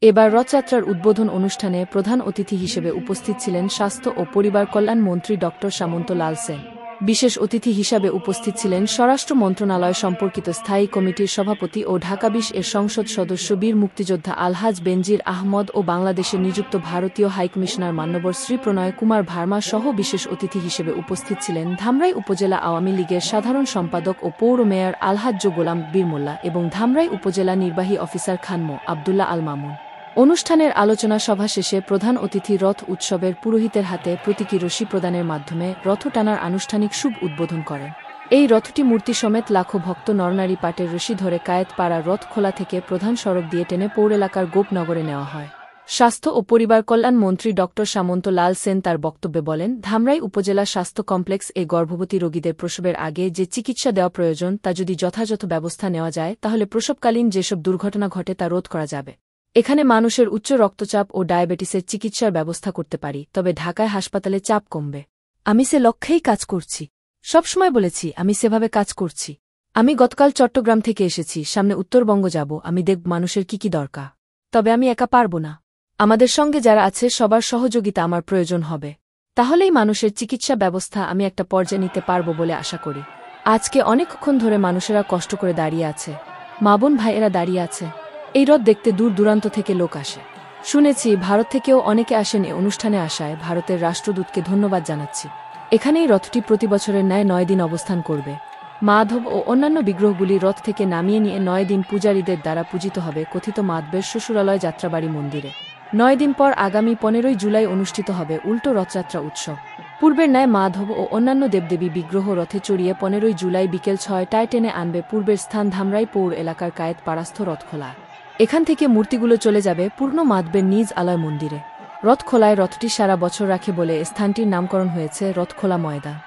এবার রথযাত্রার উদ্বোধন অনুষ্ঠানে প্রধান অতিথি হিসেবে উপস্থিত ছিলেন স্বাস্থ্য ও পরিবার কল্যাণ মন্ত্রী ড সামন্ত লাল সেন। বিশেষ অতিথি হিসাবে উপস্থিত ছিলেন স্বরাষ্ট্র মন্ত্রণালয় সম্পর্কিত স্থায়ী কমিটির সভাপতি ও ঢাকা ২০ এর সংসদ সদস্য বীর মুক্তিযোদ্ধা আলহাজ বেনজির আহমদ ও বাংলাদেশে নিযুক্ত ভারতীয় হাইকমিশনার মান্যবর শ্রী প্রণয় কুমার ভার্মা সহ বিশেষ অতিথি হিসেবে উপস্থিত ছিলেন ধামরাই উপজেলা আওয়ামী লীগের সাধারণ সম্পাদক ও পৌর মেয়র আলহাজ্জ গোলাম বীর মোল্লা এবং ধামরাই উপজেলা নির্বাহী অফিসার খান মো. আবদুল্লাহ আল মামুন। অনুষ্ঠানের আলোচনা সভা শেষে প্রধান অতিথি রথ উৎসবের পুরোহিতের হাতে প্রতীকী রশি প্রদানের মাধ্যমে রথ টানার আনুষ্ঠানিক শুভ উদ্বোধন করেন। এই রথটি মূর্তি সমেত লাখো ভক্ত নরনারী পাটের রশি ধরে কায়েতপাড়া রথ খোলা থেকে প্রধান সড়ক দিয়ে টেনে পৌর এলাকার গোপনগরে নেওয়া হয়। স্বাস্থ্য ও পরিবার কল্যাণ মন্ত্রী ড সামন্ত লাল সেন তার বক্তব্যে বলেন, ধামরাই উপজেলা স্বাস্থ্য কমপ্লেক্স এ গর্ভবতী রোগীদের প্রসবের আগে যে চিকিৎসা দেওয়া প্রয়োজন তা যদি যথাযথ ব্যবস্থা নেওয়া যায় তাহলে প্রসবকালীন যেসব দুর্ঘটনা ঘটে তা রোধ করা যাবে। এখানে মানুষের উচ্চ রক্তচাপ ও ডায়াবেটিসের চিকিৎসার ব্যবস্থা করতে পারি, তবে ঢাকায় হাসপাতালে চাপ কমবে। আমি সে লক্ষ্যেই কাজ করছি। সবসময় বলেছি আমি সেভাবে কাজ করছি। আমি গতকাল চট্টগ্রাম থেকে এসেছি, সামনে উত্তরবঙ্গ যাব, আমি দেখব মানুষের কি দরকার। তবে আমি একা পারব না, আমাদের সঙ্গে যারা আছে সবার সহযোগিতা আমার প্রয়োজন হবে। তাহলেই মানুষের চিকিৎসা ব্যবস্থা আমি একটা পর্যায়ে নিতে পারব বলে আশা করি। আজকে অনেকক্ষণ ধরে মানুষেরা কষ্ট করে দাঁড়িয়ে আছে, মা বোন ভাইয়েরা দাঁড়িয়ে আছে। এই রথ দেখতে দূর দূরান্ত থেকে লোক আসে। শুনেছি ভারত থেকেও অনেকে আসেন এ অনুষ্ঠানে। আসায় ভারতের রাষ্ট্রদূতকে ধন্যবাদ জানাচ্ছি। এখানেই রথটি প্রতি বছরের ন্যায় ৯ দিন অবস্থান করবে। মাধব ও অন্যান্য বিগ্রহগুলি রথ থেকে নামিয়ে নিয়ে ৯ দিন পূজারীদের দ্বারা পূজিত হবে কথিত মাধবের শ্বশুরালয় যাত্রাবাড়ি মন্দিরে। ৯ দিন পর আগামী ১৫ই জুলাই অনুষ্ঠিত হবে উল্টো রথযাত্রা উৎসব। পূর্বের ন্যায় মাধব ও অন্যান্য দেবদেবী বিগ্রহ রথে চড়িয়ে ১৫ই জুলাই বিকেল ৬টায় টেনে আনবে পূর্বের স্থান ধামরাই পৌর এলাকার কায়েতপাড়াস্থ রথখোলা। এখান থেকে মূর্তিগুলো চলে যাবে পূর্ণ মাধবের নিজ আলয় মন্দিরে। রথখোলায় রথটি সারা বছর রাখে বলে স্থানটির নামকরণ হয়েছে রথখোলা ময়দান।